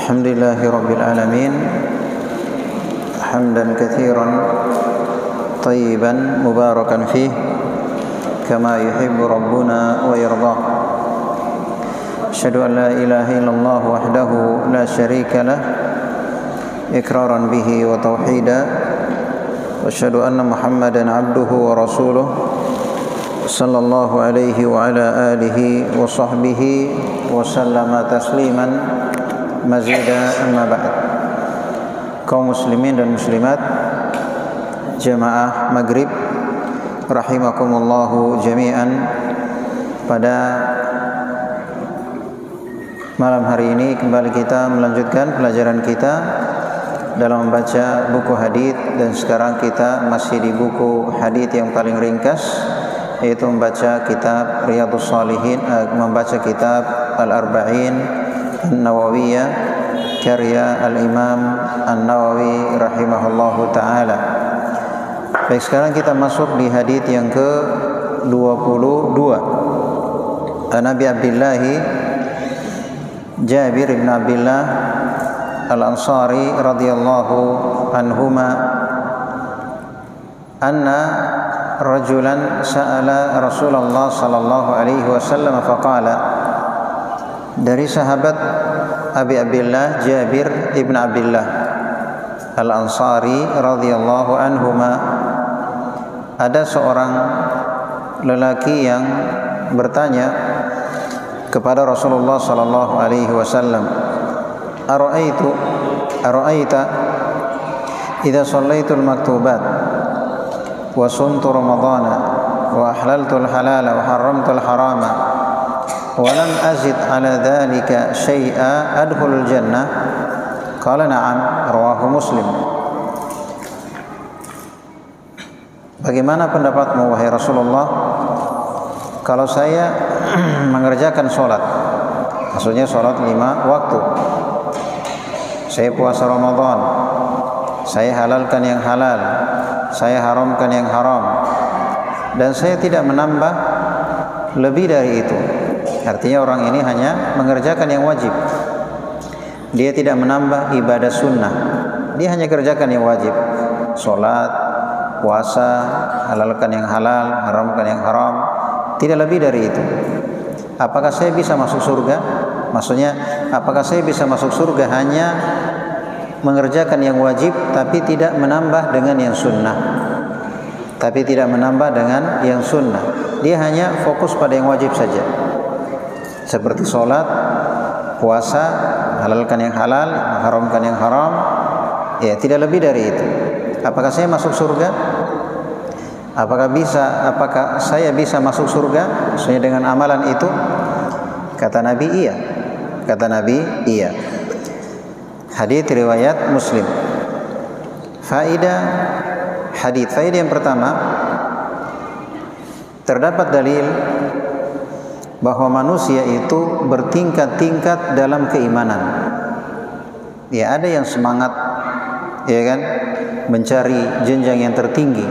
Alhamdulillahi Rabbil Alamin, hamdan kathiran tayyiban mubarakan fih kama yuhibbu Rabbuna wa yardah. Asyhadu an la ilaha illallah wahdahu la syarika lah iqraran bihi wa tauhida, wa asyhadu anna Muhammadan abduhu wa rasuluh sallallahu alaihi wa ala alihi wa sahbihi wa sallama tasliman mazida, amma ba'd. Kaum muslimin dan muslimat jamaah maghrib rahimakumullahu jami'an, pada malam hari ini kembali kita melanjutkan pelajaran kita dalam membaca buku hadits, dan sekarang kita masih di buku hadits yang paling ringkas, yaitu membaca kitab Riyadhus Shalihin, membaca kitab Al-Arba'in An-Nawawiyah karya Al-Imam An-Nawawi rahimahullahu ta'ala. Baik, sekarang kita masuk di hadits yang ke-22. Nabi Abdullah Jabir bin Abdullah Al-Ansari radhiyallahu anhuma anna rajulan sa'ala Rasulullah sallallahu alaihi wasallam faqala. Dari sahabat Abi Abdullah Jabir ibn Abdullah Al-Ansari radhiyallahu anhuma, ada seorang lelaki yang bertanya kepada Rasulullah sallallahu alaihi wasallam, Ara'aita idza shallaitul maktubat wa sumtu ramadhana wa ahlaltul halala wa haramtul harama wa lam azid ala dhalika syai'a adkhulul jannah? Qala na'am, rawahu Muslim. Bagaimana pendapatmu wahai Rasulullah kalau saya mengerjakan sholat, maksudnya sholat 5 waktu, saya puasa Ramadan, saya halalkan yang halal, saya haramkan yang haram, dan saya tidak menambah lebih dari itu. Artinya orang ini hanya mengerjakan yang wajib, dia tidak menambah ibadah sunnah, dia hanya kerjakan yang wajib, sholat, puasa, halalkan yang halal, haramkan yang haram, tidak lebih dari itu. Apakah saya bisa masuk surga? Maksudnya, apakah saya bisa masuk surga hanya mengerjakan yang wajib tapi tidak menambah dengan yang sunnah? Tapi tidak menambah dengan yang sunnah, dia hanya fokus pada yang wajib saja, seperti sholat, puasa, halalkan yang halal, haramkan yang haram, ya tidak lebih dari itu. Apakah saya masuk surga? Apakah saya bisa masuk surga sesuai dengan amalan itu? Kata Nabi, iya. Kata Nabi, iya. Hadits riwayat Muslim. Faedah yang pertama, terdapat dalil bahwa manusia itu bertingkat-tingkat dalam keimanan. Ya, ada yang semangat, ya kan, mencari jenjang yang tertinggi.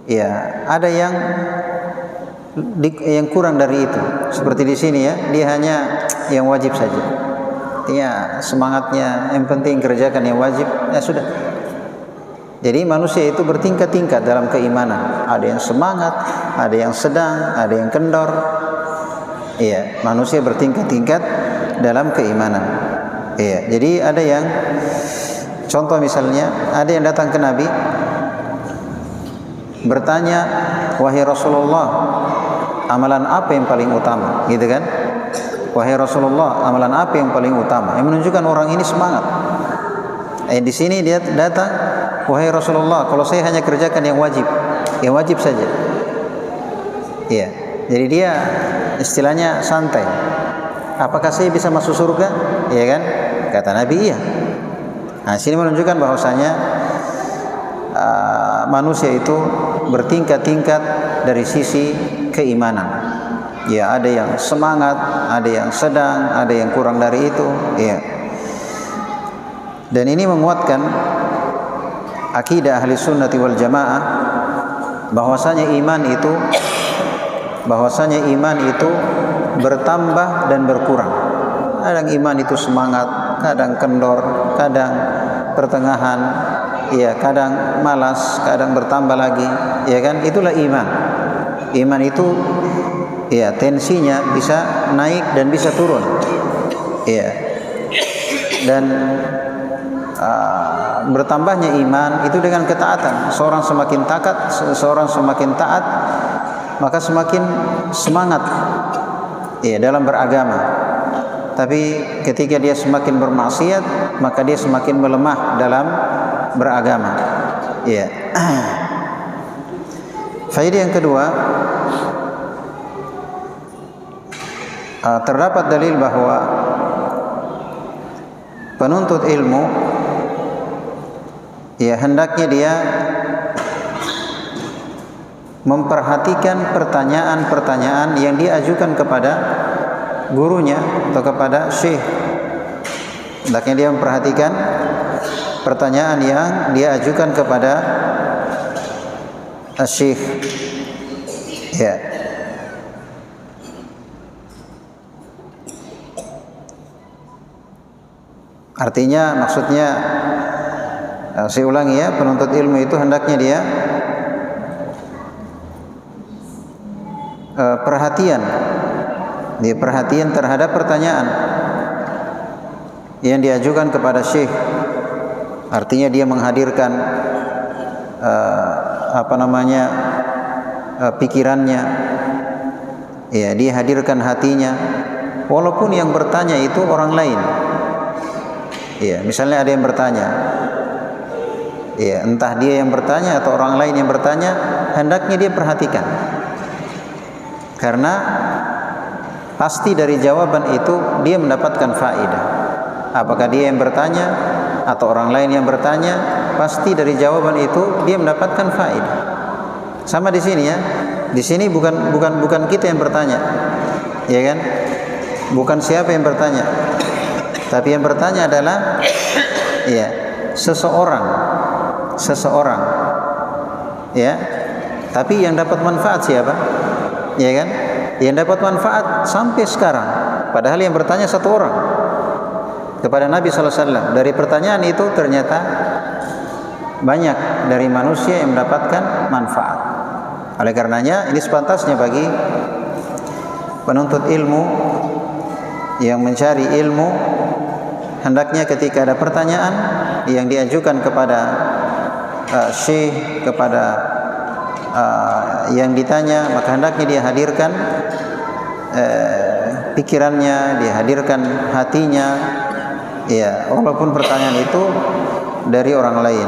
Ya, ada yang kurang dari itu. Seperti di sini ya, dia hanya yang wajib saja. Ya, semangatnya yang penting kerjakan yang wajib, ya sudah. Jadi manusia itu bertingkat-tingkat dalam keimanan. Ada yang semangat, ada yang sedang, ada yang kendor. Iya, manusia bertingkat-tingkat dalam keimanan. Iya, jadi ada yang, contoh misalnya, ada yang datang ke Nabi bertanya, wahai Rasulullah, amalan apa yang paling utama? Gitu kan? Wahai Rasulullah, amalan apa yang paling utama? Yang menunjukkan orang ini semangat. Di sini dia datang, wahai Rasulullah, kalau saya hanya kerjakan yang wajib saja. Iya. Jadi dia istilahnya santai. Apakah saya bisa masuk surga? Iya kan? Kata Nabi, iya. Nah, sini menunjukkan bahwasanya manusia itu bertingkat-tingkat dari sisi keimanan. Ya, ada yang semangat, ada yang sedang, ada yang kurang dari itu. Ya. Dan ini menguatkan akidah ahli sunnati wal jamaah, bahwasanya iman itu bertambah dan berkurang. Kadang iman itu semangat, kadang kendor, kadang pertengahan, ya kadang malas, kadang bertambah lagi, ya kan? Itulah iman. Iman itu ya tensinya bisa naik dan bisa turun. Ya. Dan bertambahnya iman itu dengan ketaatan. Seorang semakin taat, maka semakin semangat ya dalam beragama. Tapi ketika dia semakin bermaksiat, maka dia semakin melemah dalam beragama. Ya. Faedah yang kedua, terdapat dalil bahwa penuntut ilmu ya hendaknya dia memperhatikan pertanyaan-pertanyaan yang diajukan kepada gurunya atau kepada syekh. Hendaknya dia memperhatikan pertanyaan yang diajukan kepada syekh. Ya. Artinya, maksudnya, saya ulangi ya, penuntut ilmu itu hendaknya dia perhatian terhadap pertanyaan yang diajukan kepada syekh. Artinya dia menghadirkan pikirannya, ya, dia hadirkan hatinya, walaupun yang bertanya itu orang lain. Ya, misalnya ada yang bertanya, ya, entah dia yang bertanya atau orang lain yang bertanya, hendaknya dia perhatikan, karena pasti dari jawaban itu dia mendapatkan faedah. Apakah dia yang bertanya atau orang lain yang bertanya, pasti dari jawaban itu dia mendapatkan faedah. Sama di sini ya, di sini bukan kita yang bertanya, ya kan? Bukan siapa yang bertanya. Tapi yang bertanya adalah ya seseorang, ya. Tapi yang dapat manfaat siapa? Ya kan? Yang dapat manfaat sampai sekarang. Padahal yang bertanya satu orang kepada Nabi SAW. Dari pertanyaan itu ternyata banyak dari manusia yang mendapatkan manfaat. Oleh karenanya ini sepantasnya bagi penuntut ilmu yang mencari ilmu, hendaknya ketika ada pertanyaan yang diajukan kepada syekh, kepada yang ditanya, maka hendaknya dia hadirkan pikirannya, dia hadirkan hatinya, ya, walaupun pertanyaan itu dari orang lain,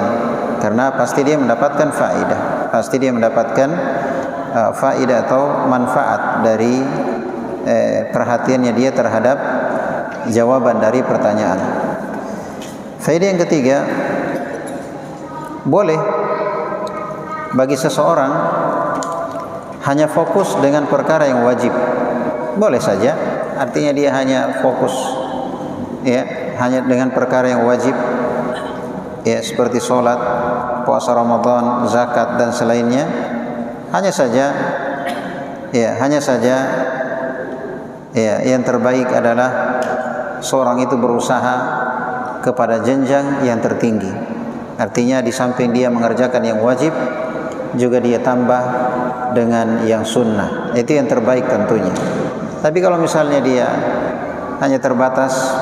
karena pasti dia mendapatkan faedah, faedah atau manfaat dari perhatiannya dia terhadap jawaban dari pertanyaan. Faedah yang ketiga, boleh bagi seseorang hanya fokus dengan perkara yang wajib. Boleh saja, artinya dia hanya fokus, ya, hanya dengan perkara yang wajib, ya, seperti sholat, puasa Ramadan, zakat dan selainnya. Hanya saja, ya, yang terbaik adalah seorang itu berusaha kepada jenjang yang tertinggi. Artinya di samping dia mengerjakan yang wajib, juga dia tambah dengan yang sunnah. Itu yang terbaik tentunya. Tapi kalau misalnya dia hanya terbatas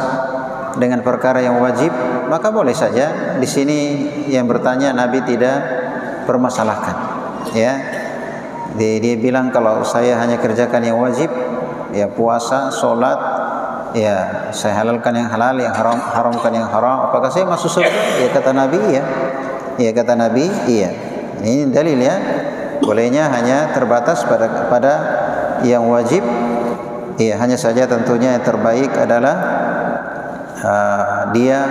dengan perkara yang wajib, maka boleh saja. Di sini yang bertanya Nabi tidak permasalahkan, ya. Dia bilang kalau saya hanya kerjakan yang wajib, ya, puasa, sholat, ya, saya halalkan yang halal, yang haramkan yang haram, apakah saya masuk surga? Ya, kata Nabi, iya. Ya, kata Nabi, iya. Ini dalil, ya, bolehnya hanya terbatas pada yang wajib. Ya, hanya saja tentunya yang terbaik adalah dia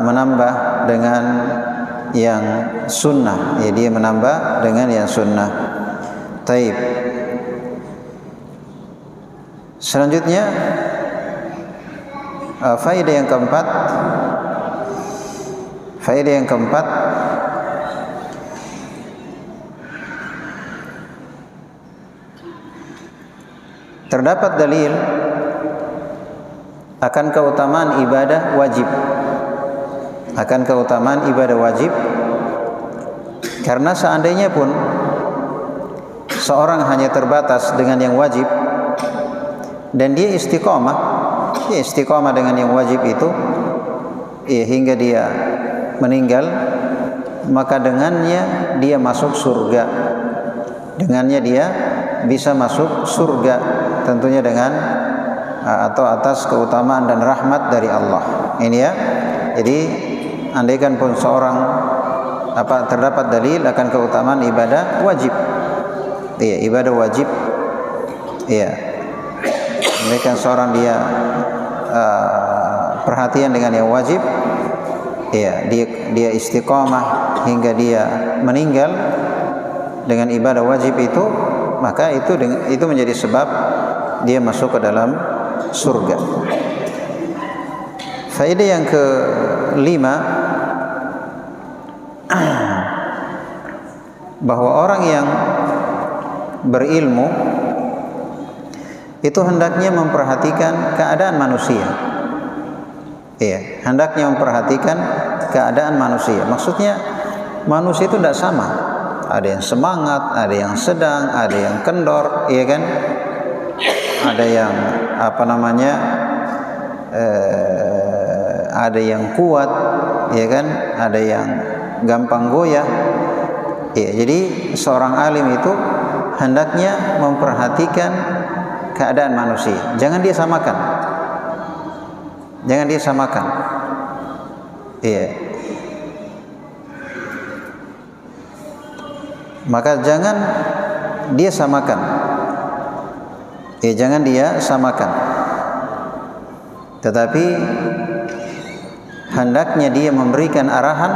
menambah dengan yang sunnah. Ya, dia menambah dengan yang sunnah. Taib. Selanjutnya, faedah yang keempat, terdapat dalil akan keutamaan ibadah wajib. Akan keutamaan ibadah wajib. Karena seandainya pun seorang hanya terbatas dengan yang wajib dan dia istiqomah dengan yang wajib itu hingga dia meninggal, maka dengannya dia masuk surga. Dengannya dia bisa masuk surga, tentunya dengan atau atas keutamaan dan rahmat dari Allah. Ini ya. Jadi andaikan pun seorang terdapat dalil akan keutamaan ibadah wajib. Iya, ibadah wajib. Iya. Andaikan seorang dia perhatian dengan yang wajib, iya, dia istiqomah hingga dia meninggal dengan ibadah wajib itu, maka itu menjadi sebab dia masuk ke dalam surga. Faedah yang kelima, bahwa orang yang berilmu itu hendaknya memperhatikan keadaan manusia. Iya, hendaknya memperhatikan keadaan manusia. Maksudnya manusia itu tidak sama. Ada yang semangat, ada yang sedang, ada yang kendor, iya kan? Ada yang ada yang kuat, ya kan? Ada yang gampang goyah. Ya, jadi seorang alim itu hendaknya memperhatikan keadaan manusia. Jangan dia samakan. Jangan dia samakan. Iya. Maka jangan dia samakan. Ya, jangan dia samakan. Tetapi hendaknya dia memberikan arahan,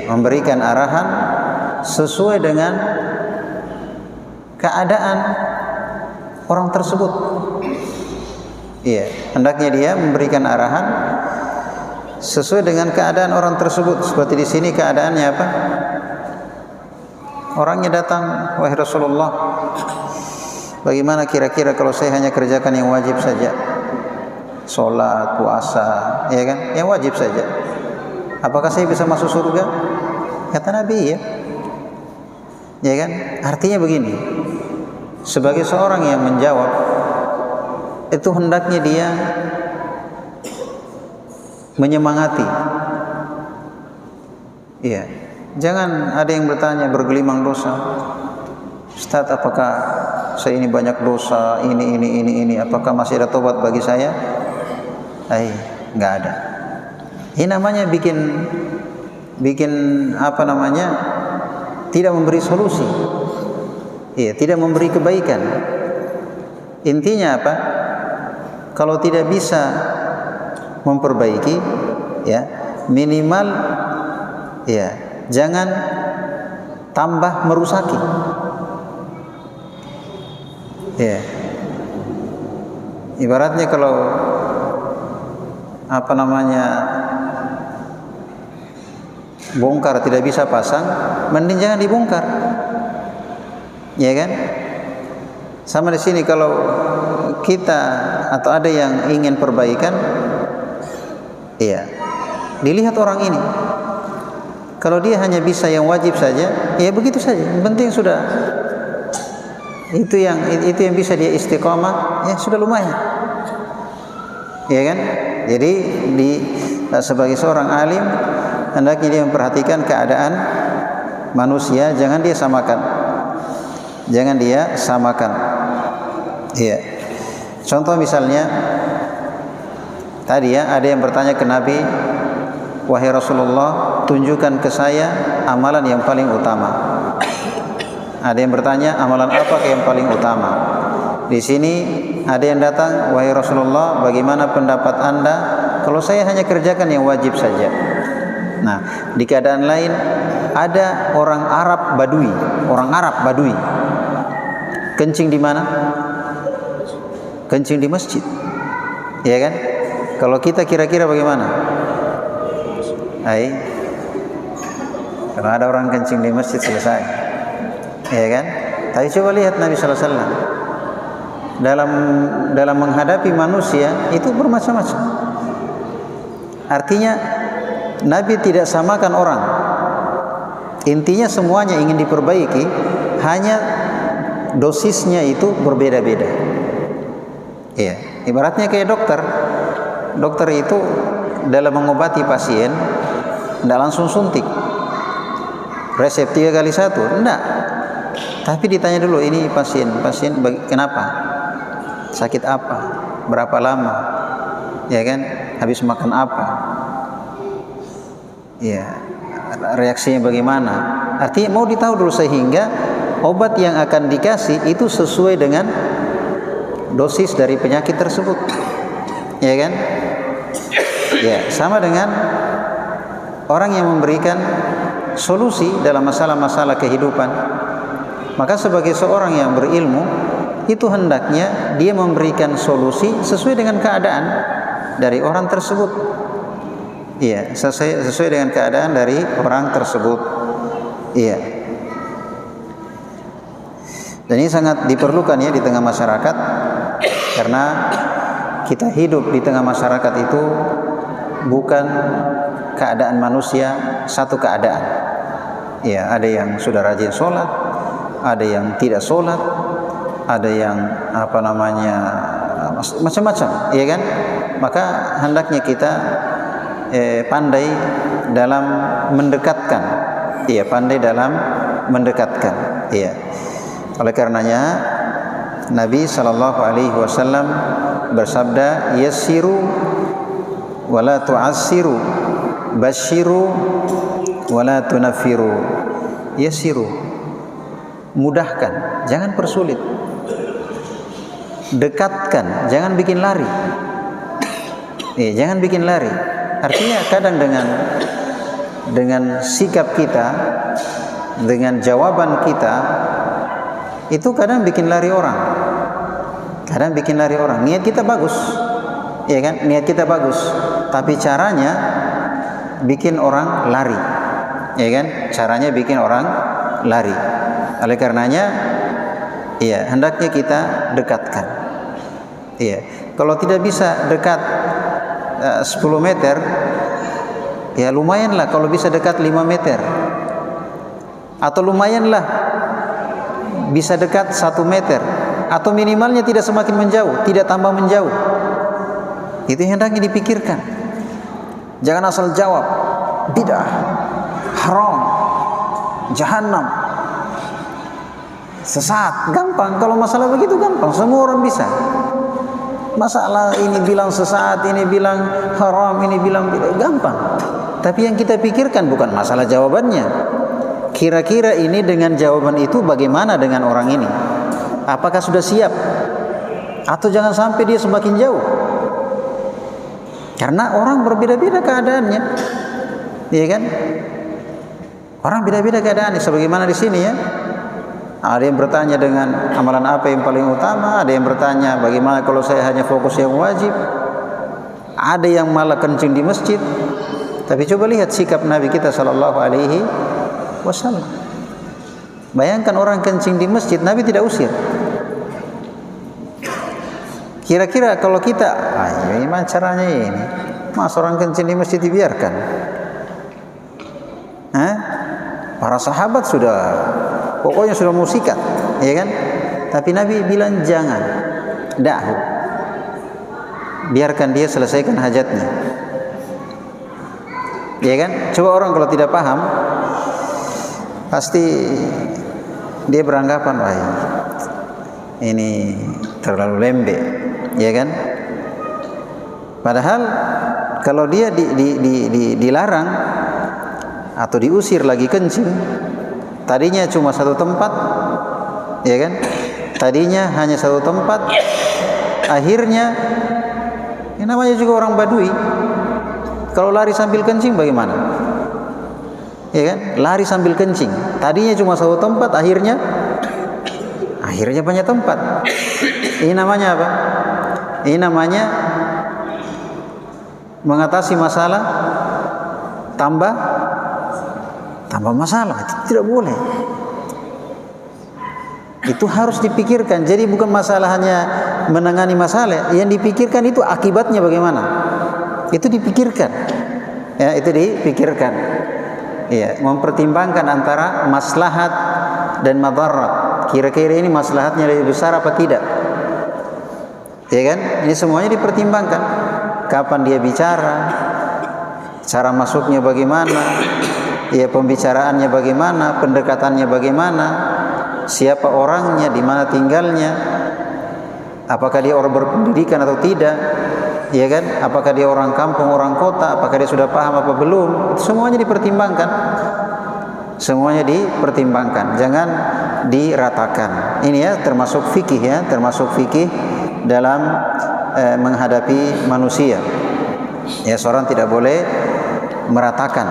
memberikan arahan sesuai dengan keadaan orang tersebut. Iya, hendaknya dia memberikan arahan sesuai dengan keadaan orang tersebut. Seperti di sini keadaannya apa? Orangnya datang, wahai Rasulullah, bagaimana kira-kira kalau saya hanya kerjakan yang wajib saja, sholat, puasa, ya kan, yang wajib saja, apakah saya bisa masuk surga? Kata Nabi, ya kan. Artinya begini, sebagai seorang yang menjawab, itu hendaknya dia menyemangati. Iya, jangan ada yang bertanya bergelimang dosa. Ustaz, apakah saya ini banyak dosa, ini, apakah masih ada tobat bagi saya? Nggak ada. Ini namanya bikin tidak memberi solusi. Iya, tidak memberi kebaikan. Intinya apa? Kalau tidak bisa memperbaiki, ya minimal, ya jangan tambah merusaki. Ya, ibaratnya kalau bongkar tidak bisa pasang, mending jangan dibongkar, ya kan? Sama di sini, kalau kita atau ada yang ingin perbaikan, iya, dilihat orang ini. Kalau dia hanya bisa yang wajib saja, ya begitu saja. Yang penting sudah itu yang bisa dia istiqomah, ya sudah lumayan, ya kan? Jadi sebagai seorang alim hendaknya dia memperhatikan keadaan manusia, jangan dia samakan. Jangan dia samakan. Iya. Contoh misalnya tadi ada yang bertanya ke Nabi, wahai Rasulullah, tunjukkan ke saya amalan yang paling utama. Ada yang bertanya, amalan apa yang paling utama? Di sini ada yang datang, wahai Rasulullah, bagaimana pendapat Anda kalau saya hanya kerjakan yang wajib saja? Nah, di keadaan lain ada orang Arab Badui, kencing di mana? Kencing di masjid, ya kan? Kalau kita kira-kira bagaimana? Kalau ada orang kencing di masjid selesai, ya kan? Tapi coba lihat Nabi Sallallahu Alaihi Wasallam, dalam menghadapi manusia itu bermacam-macam. Artinya Nabi tidak samakan orang. Intinya semuanya ingin diperbaiki, hanya dosisnya itu berbeda-beda. Iya, ibaratnya kayak dokter. Dokter itu dalam mengobati pasien tidak langsung suntik. Resep 3 kali 1, enggak. Tapi ditanya dulu, ini pasien kenapa? Sakit apa? Berapa lama? Ya kan? Habis makan apa? Ya, reaksinya bagaimana? Artinya mau ditahu dulu sehingga obat yang akan dikasih itu sesuai dengan dosis dari penyakit tersebut. Ya kan? Ya, sama dengan orang yang memberikan solusi dalam masalah-masalah kehidupan. Maka sebagai seorang yang berilmu, itu hendaknya dia memberikan solusi sesuai dengan keadaan dari orang tersebut. Iya, sesuai dengan keadaan dari orang tersebut. Iya. Dan ini sangat diperlukan ya di tengah masyarakat, karena kita hidup di tengah masyarakat itu bukan keadaan manusia satu keadaan. Ya, ada yang sudah rajin sholat, ada yang tidak sholat, ada yang macam-macam, ya kan? Maka hendaknya kita pandai dalam mendekatkan, iya, pandai dalam mendekatkan, iya. Oleh karenanya Nabi SAW bersabda, yassiru wala tu'assiru, basyiru wala tunaffiru. Yassiru, mudahkan, jangan persulit. Dekatkan, jangan bikin lari. Jangan bikin lari. Artinya kadang dengan sikap kita, dengan jawaban kita, itu kadang bikin lari orang. Kadang bikin lari orang. Niat kita bagus, ya kan? Niat kita bagus, tapi caranya bikin orang lari, ya kan? Caranya bikin orang lari. Oleh karenanya, iya, hendaknya kita dekatkan. Iya, kalau tidak bisa dekat 10 meter, ya lumayanlah kalau bisa dekat 5 meter, atau lumayanlah bisa dekat 1 meter, atau minimalnya tidak semakin menjauh, tidak tambah menjauh. Itu yang hendaknya dipikirkan. Jangan asal jawab bid'ah, haram, jahanam, sesat, gampang. Kalau masalah begitu gampang, semua orang bisa. Masalah ini bilang sesat, ini bilang haram, ini bilang bid'ah, gampang. Tapi yang kita pikirkan bukan masalah jawabannya. Kira-kira ini dengan jawaban itu bagaimana dengan orang ini? Apakah sudah siap? Atau jangan sampai dia semakin jauh? Karena orang berbeda-beda keadaannya, iya kan? Orang beda-beda keadaannya. Sebagaimana di sini ya, ada yang bertanya dengan amalan apa yang paling utama, ada yang bertanya bagaimana kalau saya hanya fokus yang wajib, ada yang malah kencing di masjid. Tapi coba lihat sikap Nabi kita Sallallahu Alaihi Wasallam. Bayangkan orang kencing di masjid, Nabi tidak usir. Kira-kira kalau kita, gimana caranya ini? Mas orang kencing di masjid dibiarkan? Para sahabat sudah, pokoknya sudah mau sikat, ya kan? Tapi Nabi bilang jangan, da'hu, biarkan dia selesaikan hajatnya, ya kan? Coba orang kalau tidak paham, pasti dia beranggapan, wah ini terlalu lembek, ya kan? Padahal kalau dia dilarang atau diusir lagi kencing, tadinya cuma satu tempat, ya kan? Tadinya hanya satu tempat, akhirnya ini namanya juga orang Badui. Kalau lari sambil kencing bagaimana? Ya kan? Lari sambil kencing. Tadinya cuma satu tempat, akhirnya banyak tempat. Ini namanya apa? Ini namanya mengatasi masalah tambah masalah. Itu tidak boleh. Itu harus dipikirkan. Jadi bukan masalah hanya menangani masalah, yang dipikirkan itu akibatnya bagaimana. Itu dipikirkan. Ya, itu dipikirkan. Ya, mempertimbangkan antara maslahat dan madarat. Kira-kira ini maslahatnya lebih besar apa tidak? Ya kan? Ini semuanya dipertimbangkan. Kapan dia bicara, cara masuknya bagaimana, ya pembicaraannya bagaimana, pendekatannya bagaimana, siapa orangnya, di mana tinggalnya, apakah dia orang berpendidikan atau tidak, ya kan? Apakah dia orang kampung, orang kota, apakah dia sudah paham apa belum? Semuanya dipertimbangkan. Semuanya dipertimbangkan, jangan diratakan. Ini ya termasuk fikih, ya, termasuk fikih dalam menghadapi manusia. Ya, seorang tidak boleh meratakan,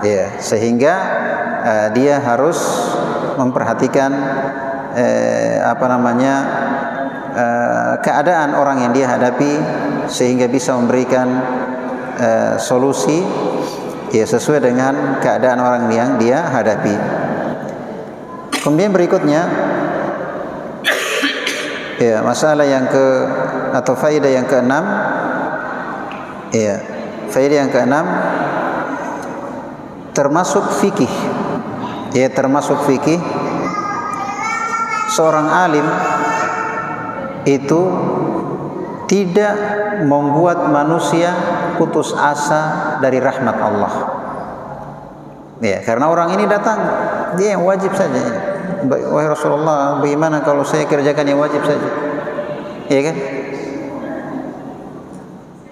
ya, sehingga dia harus memperhatikan keadaan orang yang dia hadapi, sehingga bisa memberikan solusi, ya, sesuai dengan keadaan orang yang dia hadapi. Kemudian berikutnya, ya, masalah yang atau faedah yang keenam, ya, faedah yang keenam termasuk fikih, ya, termasuk fikih. Seorang alim itu tidak membuat manusia putus asa dari rahmat Allah. Ya, karena orang ini datang, dia yang wajib saja. Wahai Rasulullah, bagaimana kalau saya kerjakan yang wajib saja? Ya kan?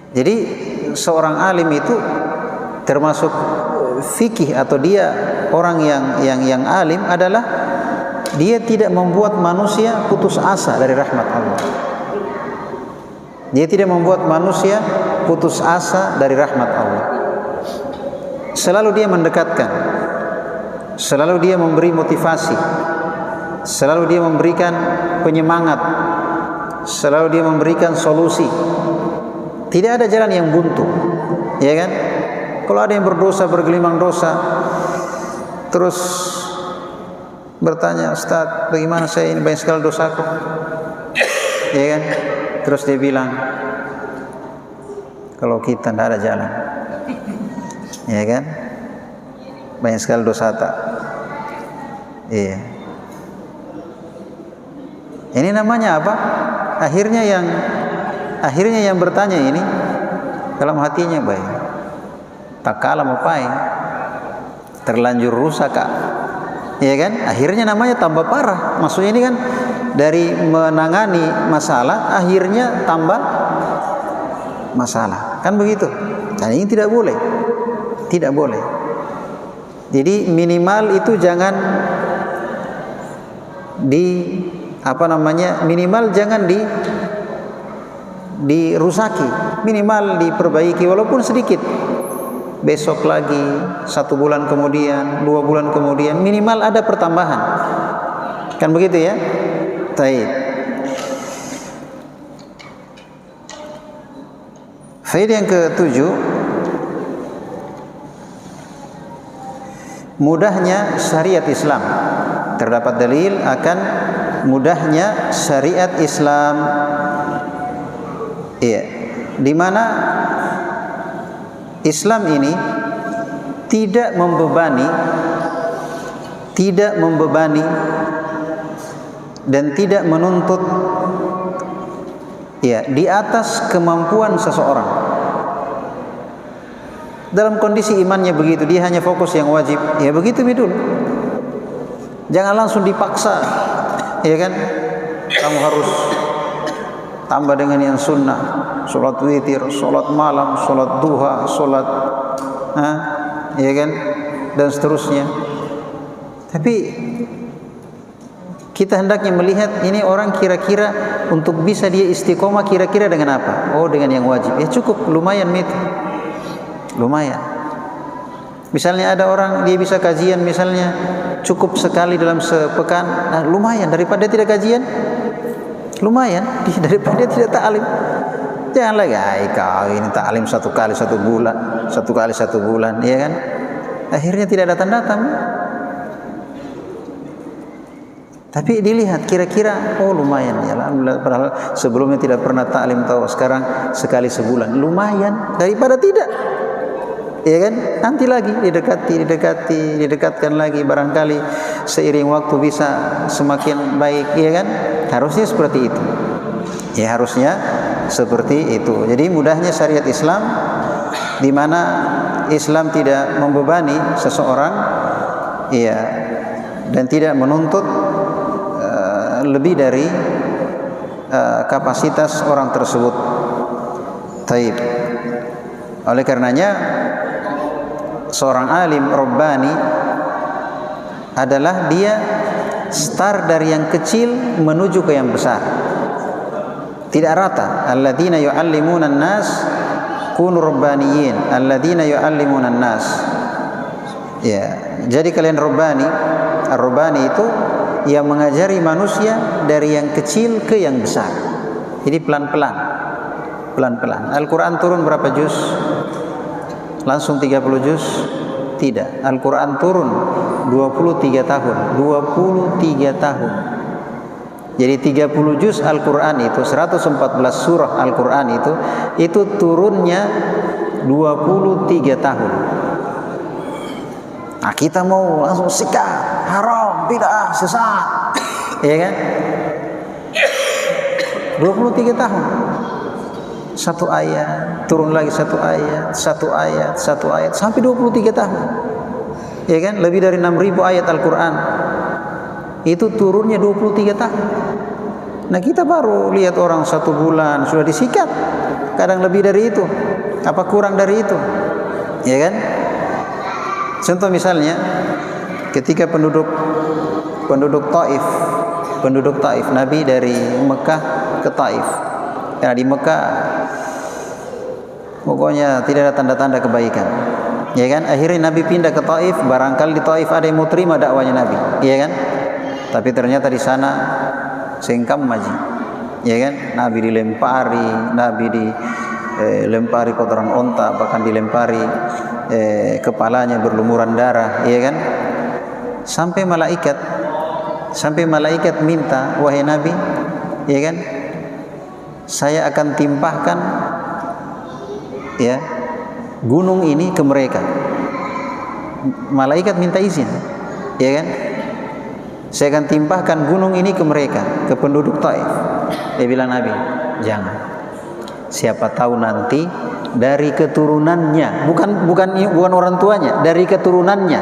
Jadi seorang alim itu termasuk fikih, atau dia orang yang alim adalah dia tidak membuat manusia putus asa dari rahmat Allah. Dia tidak membuat manusia putus asa dari rahmat Allah. Selalu dia mendekatkan, selalu dia memberi motivasi, selalu dia memberikan penyemangat, selalu dia memberikan solusi. Tidak ada jalan yang buntu, ya kan? Kalau ada yang berdosa, bergelimang dosa, terus bertanya, Ustaz, bagaimana saya ini banyak sekali dosaku, ya kan? Terus dia bilang, kalau kita tidak ada jalan, ya kan? Banyak sekali dosa tak. Iya. Ini namanya apa? Akhirnya yang bertanya ini dalam hatinya baik, tak kalah mapai, terlanjur rusak, Kak. Ya kan? Akhirnya namanya tambah parah. Maksudnya ini kan dari menangani masalah akhirnya tambah masalah. Kan begitu. Dan ini tidak boleh. Tidak boleh. Jadi minimal itu jangan minimal jangan dirusaki, minimal diperbaiki walaupun sedikit. Besok lagi, 1 bulan kemudian, 2 bulan kemudian, minimal ada pertambahan. Kan begitu ya? Baik. Faedah yang ke-7, mudahnya syariat Islam. Terdapat dalil akan mudahnya syariat Islam. Iya, di mana Islam ini tidak membebani dan tidak menuntut, ya, di atas kemampuan seseorang. Dalam kondisi imannya begitu, dia hanya fokus yang wajib, ya begitu dulu. Jangan langsung dipaksa, ya kan? Kamu harus tambah dengan yang sunnah, sholat witir, sholat malam, sholat duha, sholat, ya kan, dan seterusnya. Tapi kita hendaknya melihat ini orang kira-kira untuk bisa dia istiqomah kira-kira dengan apa? Oh, dengan yang wajib. Ya cukup, lumayan itu, lumayan. Misalnya ada orang dia bisa kajian misalnya cukup sekali dalam sepekan, nah lumayan daripada tidak kajian. Lumayan daripada tidak ta'lim. Jangan lagi, kau ini ta'lim 1 kali 1 bulan, 1 kali 1 bulan, ya kan? Akhirnya tidak datang-datang. Tapi dilihat kira-kira, oh lumayan ya, alhamdulillah, padahal sebelumnya tidak pernah taklim tahu, sekarang sekali sebulan, lumayan daripada tidak. Ya kan? Nanti lagi didekatkan lagi, barangkali seiring waktu bisa semakin baik, ya kan? Harusnya seperti itu. Ya harusnya seperti itu. Jadi mudahnya syariat Islam, di mana Islam tidak membebani seseorang, ya, dan tidak menuntut lebih dari kapasitas orang tersebut. Taib. Oleh karenanya seorang alim rabbani adalah dia start dari yang kecil menuju ke yang besar. Tidak rata. Alladzina yu'allimuna an-nas kunu rabbaniyin. Alladzina yu'allimuna an-nas. Ya, jadi kalian rabbani. Ar-rabbani itu yang mengajari manusia dari yang kecil ke yang besar. Jadi pelan-pelan. Al-Quran turun berapa juz? Langsung 30 juz? Tidak. Al-Quran turun 23 tahun. 23 tahun. Jadi 30 juz Al-Quran itu, 114 surah Al-Quran itu turunnya 23 tahun. Nah, kita mau langsung sikat, haram, bid'ah, sesat, ya kan? 23 tahun. Satu ayat, turun lagi satu ayat sampai 23 tahun. Ya kan? Lebih dari 6.000 ayat Al-Quran. Itu turunnya 23 tahun. Nah, kita baru lihat orang 1 bulan sudah disikat. Kadang lebih dari itu. Apa kurang dari itu? Ya kan? Contoh misalnya ketika penduduk Taif, Nabi dari Mekah ke Taif. Karena di Mekah pokoknya tidak ada tanda-tanda kebaikan. Ya kan? Akhirnya Nabi pindah ke Taif, barangkali di Taif ada yang mau terima dakwanya Nabi, ya kan? Tapi ternyata di sana sengkam maji. Ya kan? Nabi dilempari, dilempari kotoran onta, bahkan dilempari kepalanya berlumuran darah, ya kan? Sampai malaikat minta, wahai Nabi, ya kan? Saya akan timpahkan ya gunung ini ke mereka. Malaikat minta izin, ya kan? Saya akan timpahkan gunung ini ke mereka, ke penduduk Taif. Dia bilang Nabi, jangan. Siapa tahu nanti dari keturunannya, bukan orang tuanya, dari keturunannya,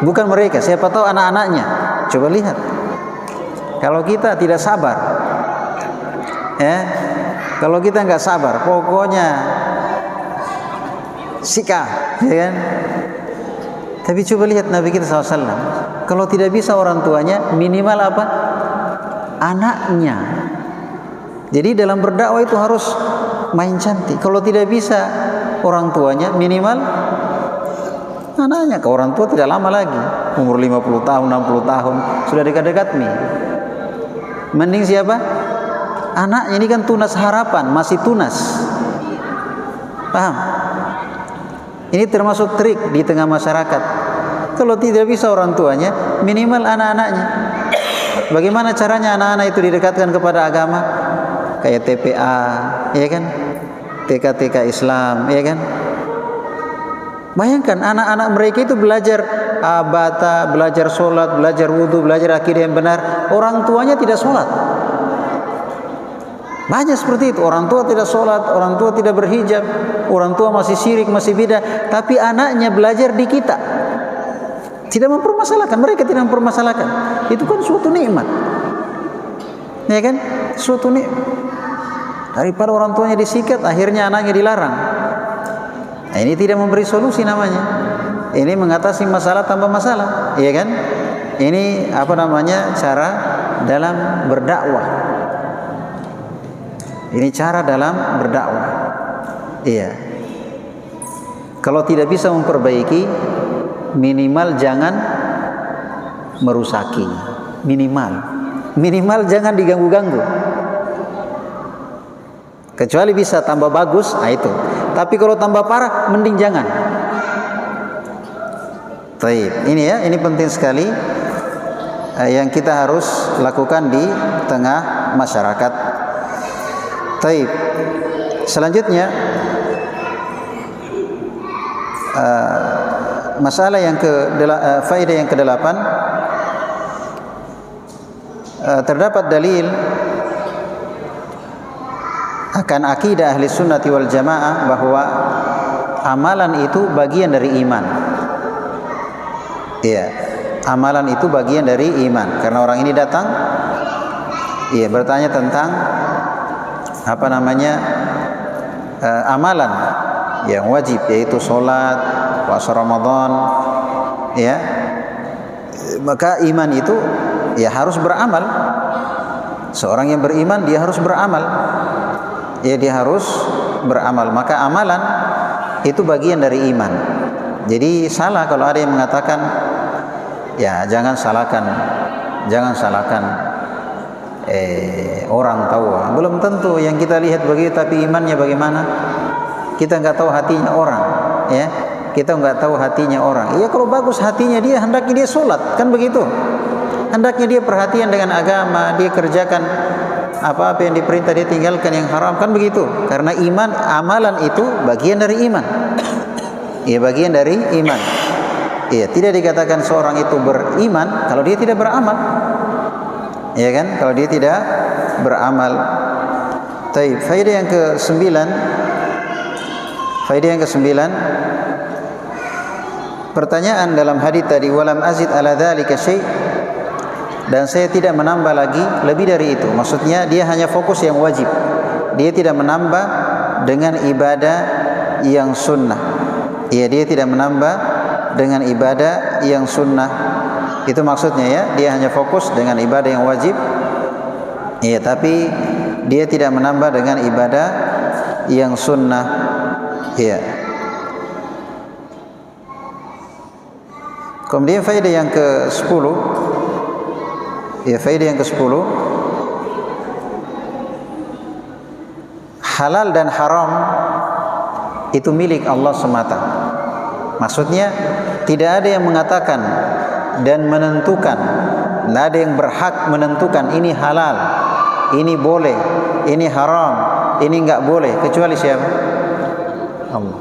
bukan mereka. Siapa tahu anak-anaknya. Coba lihat. Kalau kita tidak sabar, kalau kita nggak sabar, pokoknya sikah, ya kan? Tapi coba lihat Nabi kita SAW. Kalau tidak bisa orang tuanya, minimal apa? Anaknya. Jadi dalam berdakwah itu harus main cantik. Kalau tidak bisa orang tuanya, minimal anaknya. Ke orang tua tidak lama lagi, umur 50 tahun, 60 tahun, sudah dekat-dekat nih. Mending siapa? Anaknya. Ini kan tunas harapan, masih tunas. Paham? Ini termasuk trik di tengah masyarakat. Kalau tidak bisa orang tuanya, minimal anak-anaknya. Bagaimana caranya anak-anak itu didekatkan kepada agama? Kayak TPA, ya kan? TK Islam, ya kan? Bayangkan anak-anak mereka itu belajar abata, belajar sholat, belajar wudhu, belajar akidah yang benar. Orang tuanya tidak sholat. Banyak seperti itu. Orang tua tidak sholat, orang tua tidak berhijab, orang tua masih syirik, masih bidah. Tapi anaknya belajar di kita, tidak mempermasalahkan. Mereka tidak mempermasalahkan. Itu kan suatu nikmat, ya kan? Suatu nikmat. Daripada orang tuanya disikat, akhirnya anaknya dilarang. Nah, ini tidak memberi solusi namanya. Ini mengatasi masalah tambah masalah, ya kan? Ini cara dalam berdakwah. Ini cara dalam berdakwah. Iya. Kalau tidak bisa memperbaiki, minimal jangan merusaki. Minimal jangan diganggu-ganggu. Kecuali bisa tambah bagus, itu. Tapi kalau tambah parah, mending jangan. Baik, ini penting sekali. yang kita harus lakukan di tengah masyarakat. Taib. Selanjutnya masalah yang faedah yang ke-8, terdapat dalil akan akidah ahli sunnati wal jamaah bahwa amalan itu bagian dari iman. Iya, amalan itu bagian dari iman. Karena orang ini datang, bertanya tentang amalan yang wajib, yaitu sholat, puasa Ramadan, ya. Maka iman itu harus beramal. Seorang yang beriman dia harus beramal. Dia harus beramal. Maka amalan itu bagian dari iman. Jadi salah kalau ada yang mengatakan, jangan salahkan orang tahu. Belum tentu yang kita lihat begitu, tapi imannya bagaimana? Kita nggak tahu hatinya orang, ya. Kita nggak tahu hatinya orang. Kalau bagus hatinya dia, hendaknya dia sholat, kan begitu. Hendaknya dia perhatian dengan agama, dia kerjakan apa yang diperintah, dia tinggalkan yang haram, kan begitu. Karena iman, amalan itu bagian dari iman. Bagian dari iman. Tidak dikatakan seorang itu beriman kalau dia tidak beramal. Ya kan? Kalau dia tidak beramal. Taib. Faedah yang ke-9. Pertanyaan dalam hadis tadi, walam azid ala dzalika syai', dan saya tidak menambah lagi lebih dari itu. Maksudnya dia hanya fokus yang wajib. Dia tidak menambah dengan ibadah yang sunnah. Dia tidak menambah dengan ibadah yang sunnah. Itu maksudnya, dia hanya fokus dengan ibadah yang wajib. Tapi dia tidak menambah dengan ibadah yang sunnah. Kemudian faedah yang ke-10. Faedah yang ke-10. Halal dan haram itu milik Allah semata. Maksudnya tidak ada yang mengatakan dan menentukan, tidak ada yang berhak menentukan ini halal, ini boleh, ini haram, ini enggak boleh, kecuali siapa? Allah.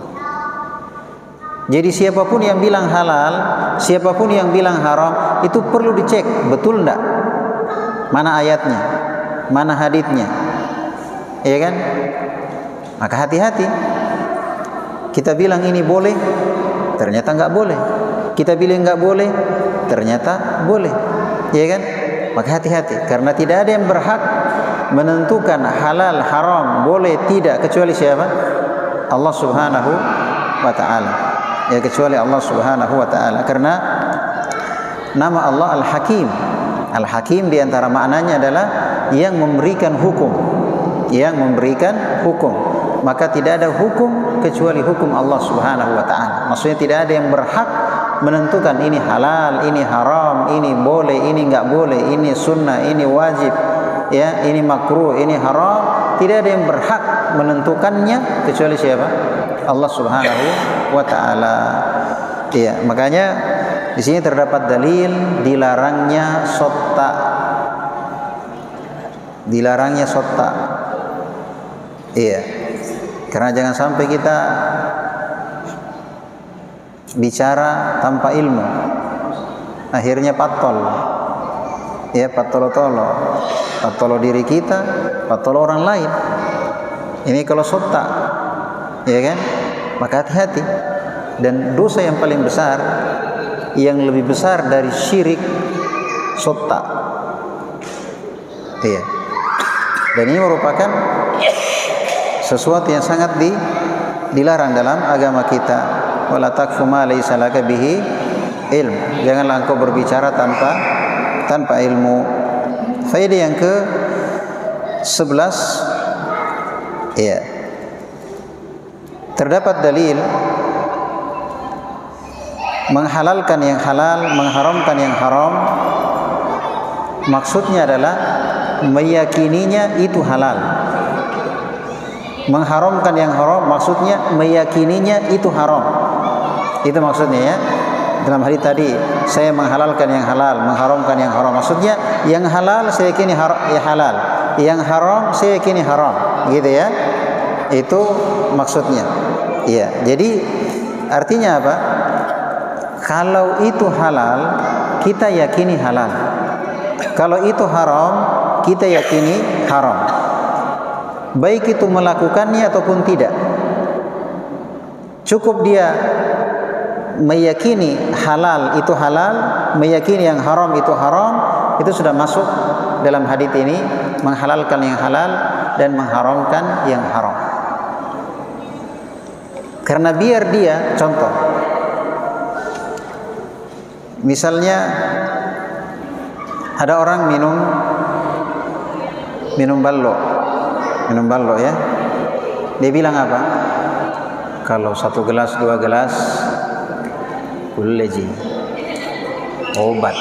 Jadi siapapun yang bilang halal, siapapun yang bilang haram, itu perlu dicek betul enggak, mana ayatnya, mana haditsnya, ya kan? Maka hati-hati. Kita bilang ini boleh, ternyata enggak boleh. Kita bilang enggak boleh, ternyata boleh, ya kan? Maka hati-hati, karena tidak ada yang berhak menentukan halal, haram, boleh, tidak, kecuali siapa? Allah Subhanahu wa ta'ala. Kecuali Allah Subhanahu wa ta'ala. Karena nama Allah Al-Hakim. Al-Hakim diantara maknanya adalah yang memberikan hukum. Yang memberikan hukum. Maka tidak ada hukum kecuali hukum Allah Subhanahu wa ta'ala. Maksudnya tidak ada yang berhak menentukan ini halal, ini haram, ini boleh, ini enggak boleh, ini sunnah, ini wajib, ini makruh, ini haram. Tidak ada yang berhak menentukannya kecuali siapa? Allah Subhanahu wa ta'ala. Makanya di sini terdapat dalil dilarangnya sotta. Dilarangnya sotta. Karena jangan sampai kita bicara tanpa ilmu, akhirnya patol. Patolo diri kita, patolo orang lain. Ini kalau sotta, ya kan? Maka hati-hati. Dan dosa yang paling besar, yang lebih besar dari syirik, sotta. Dan ini merupakan sesuatu yang sangat dilarang dalam agama kita. Wala taqfu ma laysa laka bihi ilm. Janganlah engkau berbicara tanpa ilmu. Faedah yang ke-11. Terdapat dalil menghalalkan yang halal, mengharamkan yang haram. Maksudnya adalah meyakininya itu halal. Mengharamkan yang haram maksudnya meyakininya itu haram. Itu maksudnya, Dalam hadis tadi, saya menghalalkan yang halal, mengharamkan yang haram. Maksudnya yang halal saya yakini halal, yang haram saya yakini haram, gitu ya. Itu maksudnya. Iya. Jadi artinya apa? Kalau itu halal, kita yakini halal. Kalau itu haram, kita yakini haram. Baik itu melakukannya ataupun tidak. Cukup dia meyakini halal itu halal, meyakini yang haram itu haram, itu sudah masuk dalam hadis ini, menghalalkan yang halal dan mengharamkan yang haram. Karena biar dia, contoh, misalnya ada orang minum ballo ya, dia bilang apa? Kalau 1 gelas 2 gelas kulleji, obat,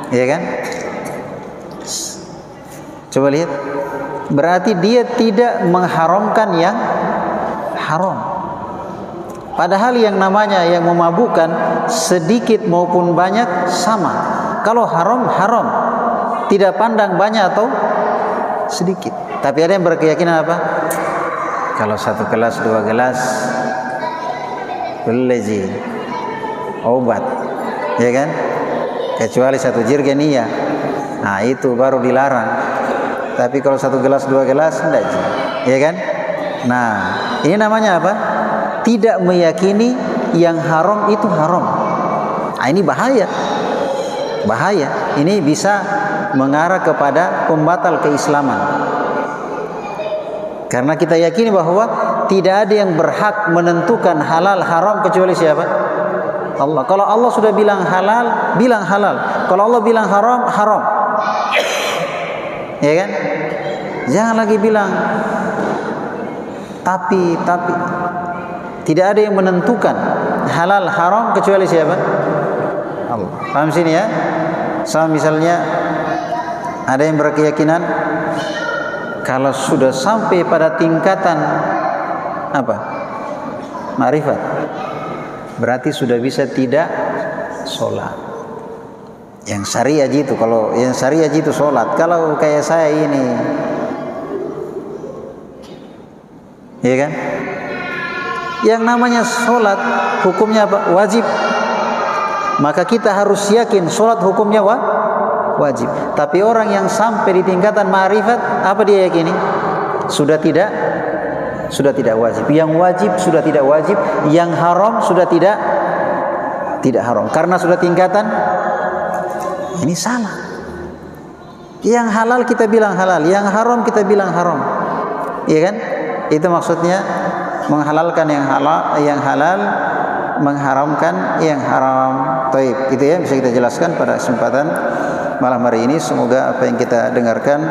iya kan? Coba lihat, berarti dia tidak mengharamkan yang haram. Padahal yang namanya yang memabukkan sedikit maupun banyak sama. Kalau haram, haram, tidak pandang banyak atau sedikit. Tapi ada yang berkeyakinan apa? Kalau 1 gelas 2 gelas kulleji, obat, ya kan? Kecuali 1 jirgen iya. Nah, itu baru dilarang. Tapi kalau 1 gelas 2 gelas enggak, ya kan? Nah, ini namanya apa? Tidak meyakini yang haram itu haram. Nah, ini bahaya. Bahaya. Ini bisa mengarah kepada pembatal keislaman. Karena kita yakini bahwa tidak ada yang berhak menentukan halal haram kecuali siapa? Allah. Kalau Allah sudah bilang halal, bilang halal. Kalau Allah bilang haram, haram. Ya kan? Jangan lagi bilang tapi tidak ada yang menentukan halal haram kecuali siapa? Allah. Paham sini ya? Sama misalnya ada yang berkeyakinan kalau sudah sampai pada tingkatan apa? Ma'rifat, berarti sudah bisa tidak sholat. Yang syariah itu, kalau yang syariah itu sholat. Kalau kayak saya ini, ya kan? Yang namanya sholat hukumnya apa? Wajib. Maka kita harus yakin sholat hukumnya wajib. Tapi orang yang sampai di tingkatan ma'rifat, apa dia yakini? Sudah tidak wajib. Yang wajib sudah tidak wajib, yang haram sudah tidak haram. Karena sudah tingkatan, ini salah. Yang halal kita bilang halal, yang haram kita bilang haram. Iya kan? Itu maksudnya menghalalkan yang halal, mengharamkan yang haram. Taib. Itu ya bisa kita jelaskan pada kesempatan malam hari ini. Semoga apa yang kita dengarkan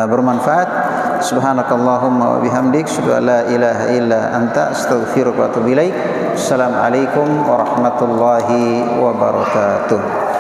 bermanfaat. Subhanakallahumma wa bihamdik, asyhadu an la ilaha illa anta, astaghfiruka wa atubu ilaik. Assalamualaikum warahmatullahi wabarakatuh.